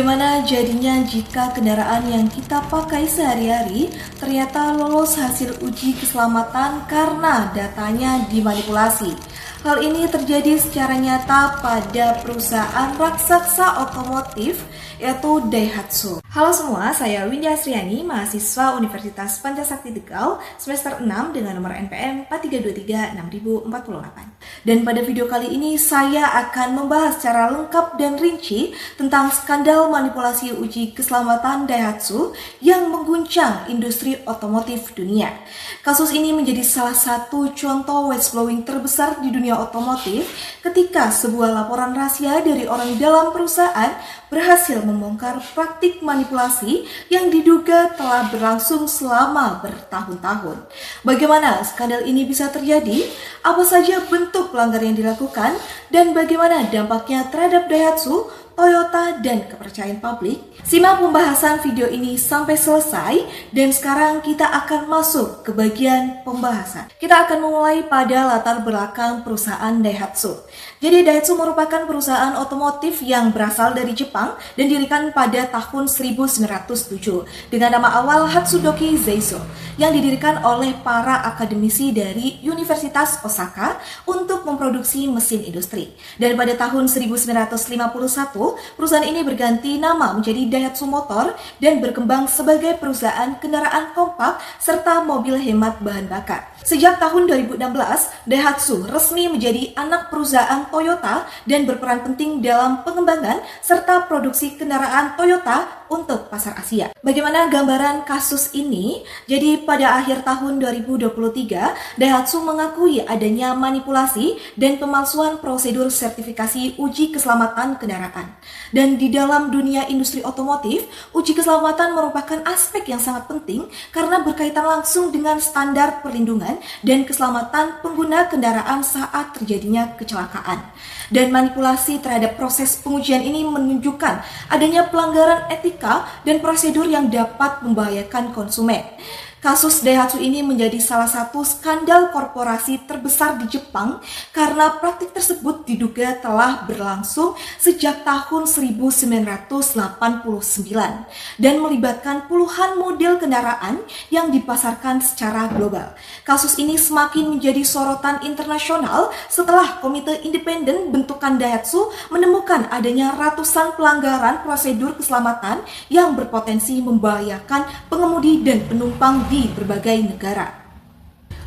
Bagaimana jadinya jika kendaraan yang kita pakai sehari-hari ternyata lolos hasil uji keselamatan karena datanya dimanipulasi? Hal ini terjadi secara nyata pada perusahaan raksasa otomotif yaitu Daihatsu. Halo semua, saya Windy Asriani, mahasiswa Universitas Pancasakti Tegal, semester 6 dengan nomor NPM 43236048. Dan pada video kali ini saya akan membahas secara lengkap dan rinci tentang skandal manipulasi uji keselamatan Daihatsu yang mengguncang industri otomotif dunia. Kasus ini menjadi salah satu contoh whistleblowing terbesar di dunia otomotif ketika sebuah laporan rahasia dari orang dalam perusahaan berhasil membongkar praktik manipulasi yang diduga telah berlangsung selama bertahun-tahun. Bagaimana skandal ini bisa terjadi? Apa saja bentuk pelanggaran yang dilakukan? Dan bagaimana dampaknya terhadap Daihatsu, Toyota, dan kepercayaan publik? Simak pembahasan video ini sampai selesai dan sekarang kita akan masuk ke bagian pembahasan. Kita akan memulai pada latar belakang perusahaan Daihatsu. Jadi Daihatsu merupakan perusahaan otomotif yang berasal dari Jepang dan didirikan pada tahun 1907 dengan nama awal Hatsudoki Zaiso yang didirikan oleh para akademisi dari Universitas Osaka untuk memproduksi mesin industri. Dan pada tahun 1951, perusahaan ini berganti nama menjadi Daihatsu Motor dan berkembang sebagai perusahaan kendaraan kompak serta mobil hemat bahan bakar. Sejak tahun 2016, Daihatsu resmi menjadi anak perusahaan Toyota dan berperan penting dalam pengembangan serta produksi kendaraan Toyota untuk pasar Asia. Bagaimana gambaran kasus ini? Jadi pada akhir tahun 2023, Daihatsu mengakui adanya manipulasi dan pemalsuan prosedur sertifikasi uji keselamatan kendaraan. Dan di dalam dunia industri otomotif, uji keselamatan merupakan aspek yang sangat penting karena berkaitan langsung dengan standar perlindungan dan keselamatan pengguna kendaraan saat terjadinya kecelakaan. Dan manipulasi terhadap proses pengujian ini menunjukkan adanya pelanggaran etika dan prosedur yang dapat membahayakan konsumen. Kasus Daihatsu ini menjadi salah satu skandal korporasi terbesar di Jepang karena praktik tersebut diduga telah berlangsung sejak tahun 1989 dan melibatkan puluhan model kendaraan yang dipasarkan secara global. Kasus ini semakin menjadi sorotan internasional setelah komite independen bentukan Daihatsu menemukan adanya ratusan pelanggaran prosedur keselamatan yang berpotensi membahayakan pengemudi dan penumpang di berbagai negara.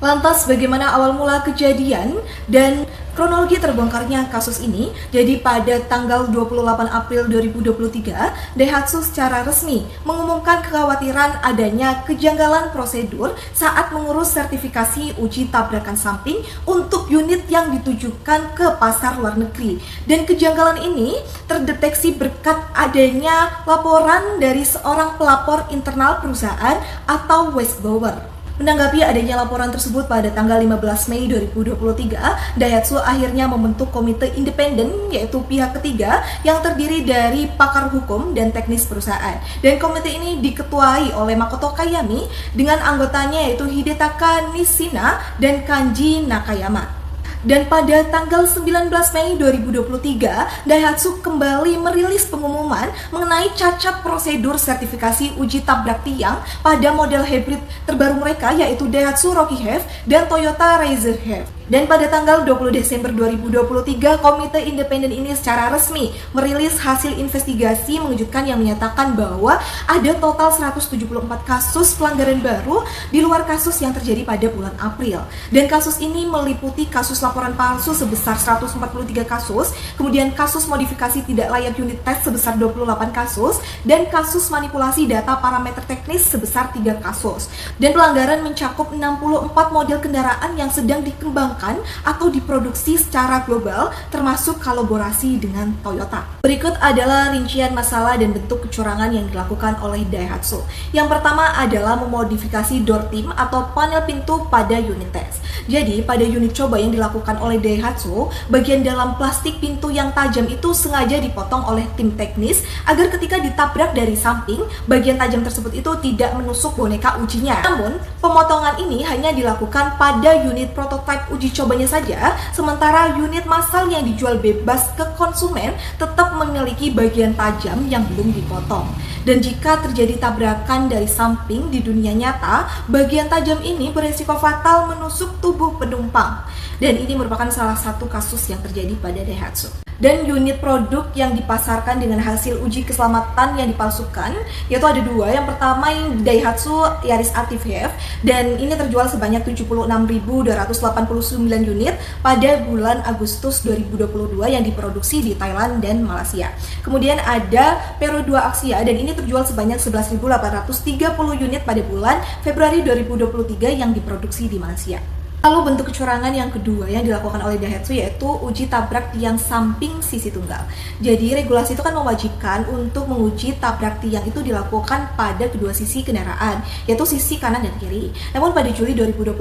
Lantas bagaimana awal mula kejadian dan kronologi terbongkarnya kasus ini? Jadi pada tanggal 28 April 2023, Daihatsu secara resmi mengumumkan kekhawatiran adanya kejanggalan prosedur saat mengurus sertifikasi uji tabrakan samping untuk unit yang ditujukan ke pasar luar negeri. Dan kejanggalan ini terdeteksi berkat adanya laporan dari seorang pelapor internal perusahaan atau whistleblower. Menanggapi adanya laporan tersebut pada tanggal 15 Mei 2023, Daihatsu akhirnya membentuk komite independen yaitu pihak ketiga yang terdiri dari pakar hukum dan teknis perusahaan. Dan komite ini diketuai oleh Makoto Kayami dengan anggotanya yaitu Hidetaka Nishina dan Kanji Nakayama. Dan pada tanggal 19 Mei 2023, Daihatsu kembali merilis pengumuman mengenai cacat prosedur sertifikasi uji tabrak tiang pada model hybrid terbaru mereka yaitu Daihatsu Rocky Have dan Toyota Razor Have. Dan pada tanggal 20 Desember 2023, komite independen ini secara resmi merilis hasil investigasi mengejutkan yang menyatakan bahwa ada total 174 kasus pelanggaran baru di luar kasus yang terjadi pada bulan April. Dan kasus ini meliputi kasus laporan palsu sebesar 143 kasus, kemudian kasus modifikasi tidak layak unit tes sebesar 28 kasus, dan kasus manipulasi data parameter teknis sebesar 3 kasus. Dan pelanggaran mencakup 64 model kendaraan yang sedang dikembangkan atau diproduksi secara global termasuk kolaborasi dengan Toyota. Berikut adalah rincian masalah dan bentuk kecurangan yang dilakukan oleh Daihatsu. Yang pertama adalah memodifikasi door trim atau panel pintu pada unit tes. Jadi pada unit coba yang dilakukan oleh Daihatsu, bagian dalam plastik pintu yang tajam itu sengaja dipotong oleh tim teknis agar ketika ditabrak dari samping, bagian tajam tersebut itu tidak menusuk boneka ujinya. Namun, pemotongan ini hanya dilakukan pada unit prototipe uji uji cobanya saja, sementara unit massal yang dijual bebas ke konsumen tetap memiliki bagian tajam yang belum dipotong. Dan jika terjadi tabrakan dari samping di dunia nyata, bagian tajam ini berisiko fatal menusuk tubuh penumpang. Dan ini merupakan salah satu kasus yang terjadi pada Daihatsu. Dan unit produk yang dipasarkan dengan hasil uji keselamatan yang dipalsukan, yaitu ada dua. Yang pertama yang Daihatsu Yaris Active, dan ini terjual sebanyak 76.289 unit pada bulan Agustus 2022 yang diproduksi di Thailand dan Malaysia. Kemudian ada Peru 2 Axia, dan ini terjual sebanyak 11.830 unit pada bulan Februari 2023 yang diproduksi di Malaysia. Lalu bentuk kecurangan yang kedua yang dilakukan oleh Daihatsu yaitu uji tabrak tiang samping sisi tunggal. Jadi regulasi itu kan mewajibkan untuk menguji tabrak tiang itu dilakukan pada kedua sisi kendaraan, yaitu sisi kanan dan kiri. Namun pada Juli 2021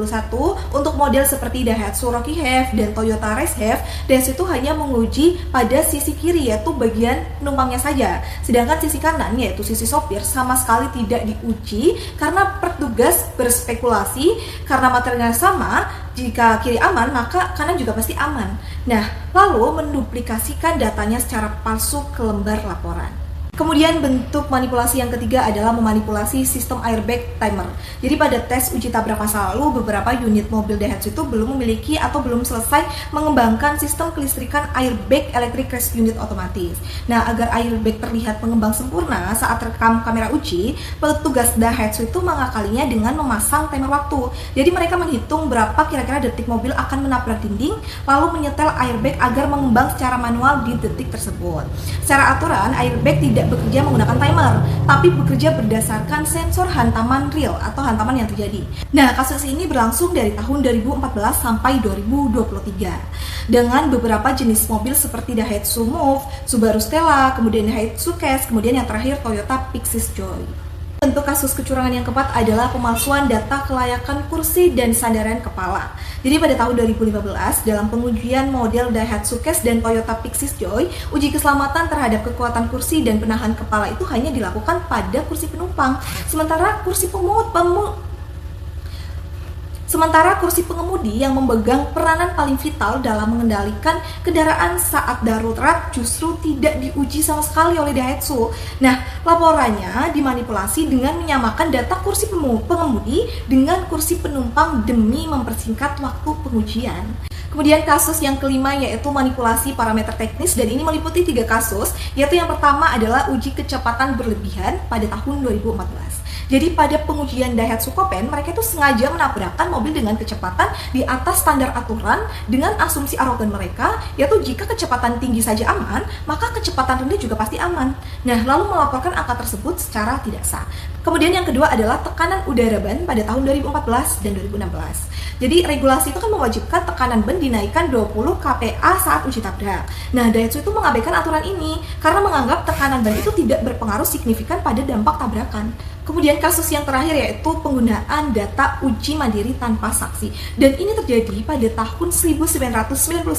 untuk model seperti Daihatsu Rocky Have dan Toyota Race Have, Daihatsu itu hanya menguji pada sisi kiri yaitu bagian penumpangnya saja. Sedangkan sisi kanan yaitu sisi sopir sama sekali tidak diuji karena petugas berspekulasi karena materialnya sama. Jika kiri aman, maka kanan juga pasti aman. Nah, lalu menduplikasikan datanya secara palsu ke lembar laporan. Kemudian bentuk manipulasi yang ketiga adalah memanipulasi sistem airbag timer. Jadi pada tes uji tabrak masa lalu, beberapa unit mobil Daihatsu itu belum memiliki atau belum selesai mengembangkan sistem kelistrikan airbag electric crash unit otomatis. Nah, agar airbag terlihat mengembang sempurna saat rekam kamera uji, petugas Daihatsu itu mengakalinya dengan memasang timer waktu. Jadi mereka menghitung berapa kira-kira detik mobil akan menabrak dinding, lalu menyetel airbag agar mengembang secara manual di detik tersebut. Secara aturan, airbag tidak bekerja menggunakan timer, tapi bekerja berdasarkan sensor hantaman real atau hantaman yang terjadi. Nah, kasus ini berlangsung dari tahun 2014 sampai 2023 dengan beberapa jenis mobil seperti Daihatsu Move, Subaru Stella, kemudian Daihatsu Cash, kemudian yang terakhir Toyota Pixis Joy. Bentuk kasus kecurangan yang keempat adalah pemalsuan data kelayakan kursi dan sandaran kepala. Jadi pada tahun 2015, dalam pengujian model Daihatsu Cash dan Toyota Pixis Joy, uji keselamatan terhadap kekuatan kursi dan penahan kepala itu hanya dilakukan pada kursi penumpang. Sementara kursi pengemudi yang memegang peranan paling vital dalam mengendalikan kendaraan saat darurat justru tidak diuji sama sekali oleh Daihatsu. Nah, laporannya dimanipulasi dengan menyamakan data kursi pengemudi dengan kursi penumpang demi mempersingkat waktu pengujian. Kemudian kasus yang kelima yaitu manipulasi parameter teknis, dan ini meliputi 3 kasus, yaitu yang pertama adalah uji kecepatan berlebihan pada tahun 2014. Jadi pada pengujian Daihatsu Copen, mereka itu sengaja menabrakkan mobil dengan kecepatan di atas standar aturan dengan asumsi arogan mereka, yaitu jika kecepatan tinggi saja aman, maka kecepatan rendah juga pasti aman. Nah, lalu melaporkan angka tersebut secara tidak sah. Kemudian yang kedua adalah tekanan udara ban pada tahun 2014 dan 2016. Jadi regulasi itu kan mewajibkan tekanan ban dinaikkan 20 kPa saat uji tabrak. Nah, Daihatsu itu mengabaikan aturan ini karena menganggap tekanan ban itu tidak berpengaruh signifikan pada dampak tabrakan. Kemudian kasus yang terakhir yaitu penggunaan data uji mandiri tanpa saksi. Dan ini terjadi pada tahun 1999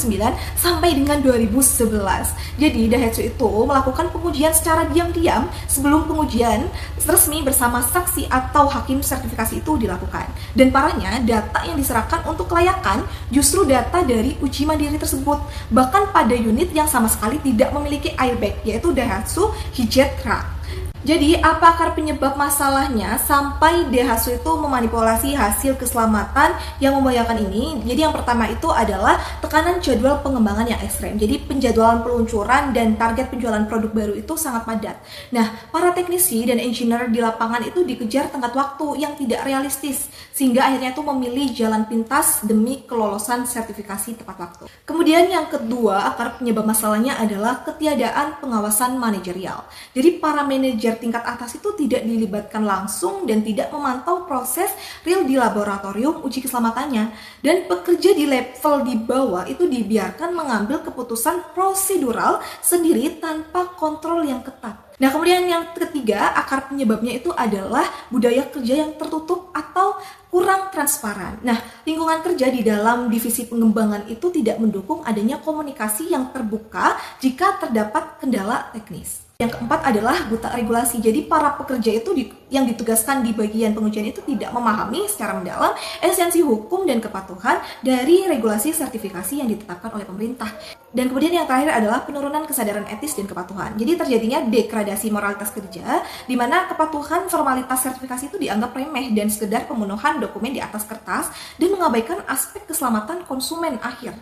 sampai dengan 2011. Jadi Daihatsu itu melakukan pengujian secara diam-diam sebelum pengujian resmi bersama saksi atau hakim sertifikasi itu dilakukan. Dan parahnya, data yang diserahkan untuk kelayakan justru data dari uji mandiri tersebut. Bahkan pada unit yang sama sekali tidak memiliki airbag, yaitu Daihatsu Hijet-Krak. Jadi, apa akar penyebab masalahnya sampai Daihatsu itu memanipulasi hasil keselamatan yang membahayakan ini? Jadi yang pertama itu adalah tekanan jadwal pengembangan yang ekstrem. Jadi penjadwalan peluncuran dan target penjualan produk baru itu sangat padat. Nah, para teknisi dan engineer di lapangan itu dikejar tenggat waktu yang tidak realistis, sehingga akhirnya itu memilih jalan pintas demi kelolosan sertifikasi tepat waktu. Kemudian yang kedua, akar penyebab masalahnya adalah ketiadaan pengawasan manajerial. Jadi para manajer tingkat atas itu tidak dilibatkan langsung dan tidak memantau proses real di laboratorium uji keselamatannya, dan pekerja di level di bawah itu dibiarkan mengambil keputusan prosedural sendiri tanpa kontrol yang ketat. Nah, kemudian yang ketiga, akar penyebabnya itu adalah budaya kerja yang tertutup atau kurang transparan. Nah, lingkungan kerja di dalam divisi pengembangan itu tidak mendukung adanya komunikasi yang terbuka jika terdapat kendala teknis. Yang keempat adalah buta regulasi. Jadi para pekerja itu yang ditugaskan di bagian pengujian itu tidak memahami secara mendalam esensi hukum dan kepatuhan dari regulasi sertifikasi yang ditetapkan oleh pemerintah. Dan kemudian yang terakhir adalah penurunan kesadaran etis dan kepatuhan. Jadi terjadinya degradasi moralitas kerja, di mana kepatuhan formalitas sertifikasi itu dianggap remeh dan sekedar pemenuhan dokumen di atas kertas dan mengabaikan aspek keselamatan konsumen akhir.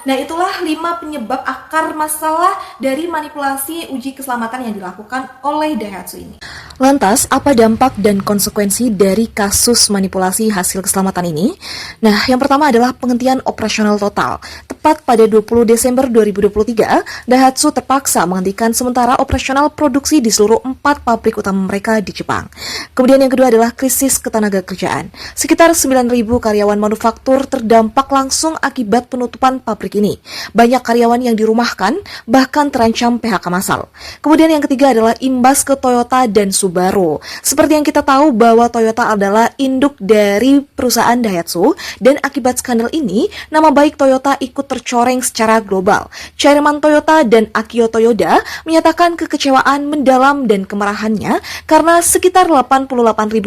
Nah, itulah 5 penyebab akar masalah dari manipulasi uji keselamatan yang dilakukan oleh Daihatsu ini. Lantas, apa dampak dan konsekuensi dari kasus manipulasi hasil keselamatan ini? Nah, yang pertama adalah penghentian operasional total. Tepat pada 20 Desember 2023, Daihatsu terpaksa menghentikan sementara operasional produksi di seluruh 4 pabrik utama mereka di Jepang. Kemudian yang kedua adalah krisis ketenagakerjaan. Sekitar 9.000 karyawan manufaktur terdampak langsung akibat penutupan pabrik ini. Banyak karyawan yang dirumahkan, bahkan terancam PHK massal. Kemudian yang ketiga adalah imbas ke Toyota dan Subaru. Seperti yang kita tahu bahwa Toyota adalah induk dari perusahaan Daihatsu, dan akibat skandal ini, nama baik Toyota ikut tercoreng secara global. Chairman Toyota dan Akio Toyoda menyatakan kekecewaan mendalam dan kemarahannya karena sekitar 88.000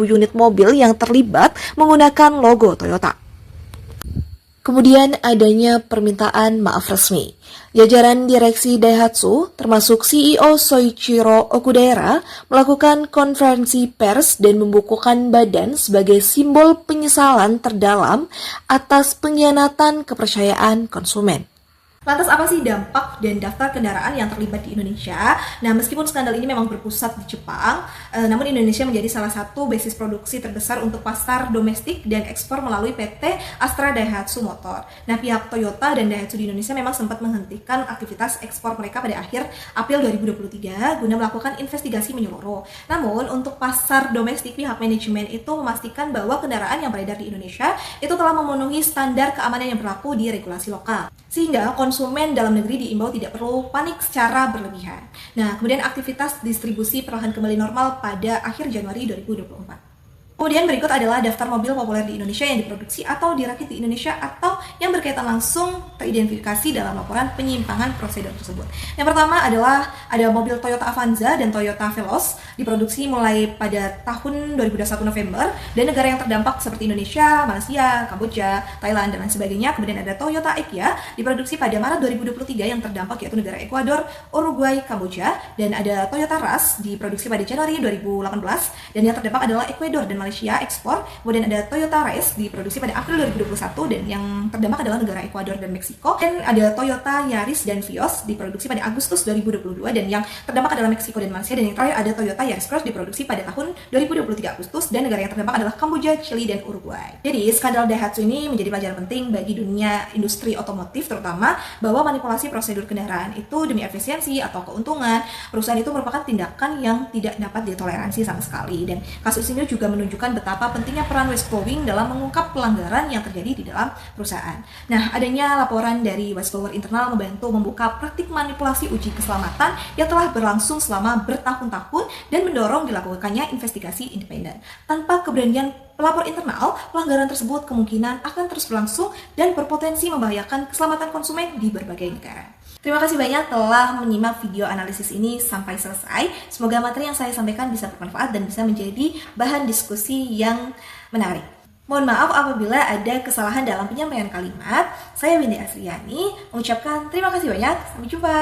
unit mobil yang terlibat menggunakan logo Toyota. Kemudian adanya permintaan maaf resmi. Jajaran direksi Daihatsu, termasuk CEO Soichiro Okudaira, melakukan konferensi pers dan membukukan badan sebagai simbol penyesalan terdalam atas pengkhianatan kepercayaan konsumen. Lantas apa sih dampak dan daftar kendaraan yang terlibat di Indonesia? Nah, meskipun skandal ini memang berpusat di Jepang, namun Indonesia menjadi salah satu basis produksi terbesar untuk pasar domestik dan ekspor melalui PT Astra Daihatsu Motor. Nah, pihak Toyota dan Daihatsu di Indonesia memang sempat menghentikan aktivitas ekspor mereka pada akhir April 2023 guna melakukan investigasi menyeluruh. Namun, untuk pasar domestik, pihak manajemen itu memastikan bahwa kendaraan yang beredar di Indonesia itu telah memenuhi standar keamanan yang berlaku di regulasi lokal. Sehingga konsumen dalam negeri diimbau tidak perlu panik secara berlebihan. Nah, kemudian aktivitas distribusi perlahan kembali normal pada akhir Januari 2024. Kemudian berikut adalah daftar mobil populer di Indonesia yang diproduksi atau dirakit di Indonesia atau yang berkaitan langsung teridentifikasi dalam laporan penyimpangan prosedur tersebut. Yang pertama adalah ada mobil Toyota Avanza dan Toyota Veloz diproduksi mulai pada tahun 2021 November dan negara yang terdampak seperti Indonesia, Malaysia, Kamboja, Thailand, dan lain sebagainya. Kemudian ada Toyota Ekia diproduksi pada Maret 2023 yang terdampak yaitu negara Ekuador, Uruguay, Kamboja, dan ada Toyota Rush diproduksi pada Januari 2018 dan yang terdampak adalah Ekuador dan Malaysia ekspor. Kemudian ada Toyota Race diproduksi pada April 2021 dan yang terdampak adalah negara Ekuador dan Meksiko. Dan ada Toyota Yaris dan Vios diproduksi pada Agustus 2022 dan yang terdampak adalah Meksiko dan Malaysia. Dan yang terakhir ada Toyota Yaris Cross diproduksi pada tahun 2023 Agustus dan negara yang terdampak adalah Kamboja, Chili, dan Uruguay. Jadi skandal Daihatsu ini menjadi pelajaran penting bagi dunia industri otomotif, terutama bahwa manipulasi prosedur kendaraan itu demi efisiensi atau keuntungan perusahaan itu merupakan tindakan yang tidak dapat ditoleransi sama sekali. Dan kasus ini juga menunjukkan betapa pentingnya peran whistleblowing dalam mengungkap pelanggaran yang terjadi di dalam perusahaan. Nah, adanya laporan dari whistleblower internal membantu membuka praktik manipulasi uji keselamatan yang telah berlangsung selama bertahun-tahun dan mendorong dilakukannya investigasi independen. Tanpa keberanian pelapor internal, pelanggaran tersebut kemungkinan akan terus berlangsung dan berpotensi membahayakan keselamatan konsumen di berbagai negara. Terima kasih banyak telah menyimak video analisis ini sampai selesai. Semoga materi yang saya sampaikan bisa bermanfaat dan bisa menjadi bahan diskusi yang menarik. Mohon maaf apabila ada kesalahan dalam penyampaian kalimat. Saya Windy Asriani mengucapkan terima kasih banyak. Sampai jumpa.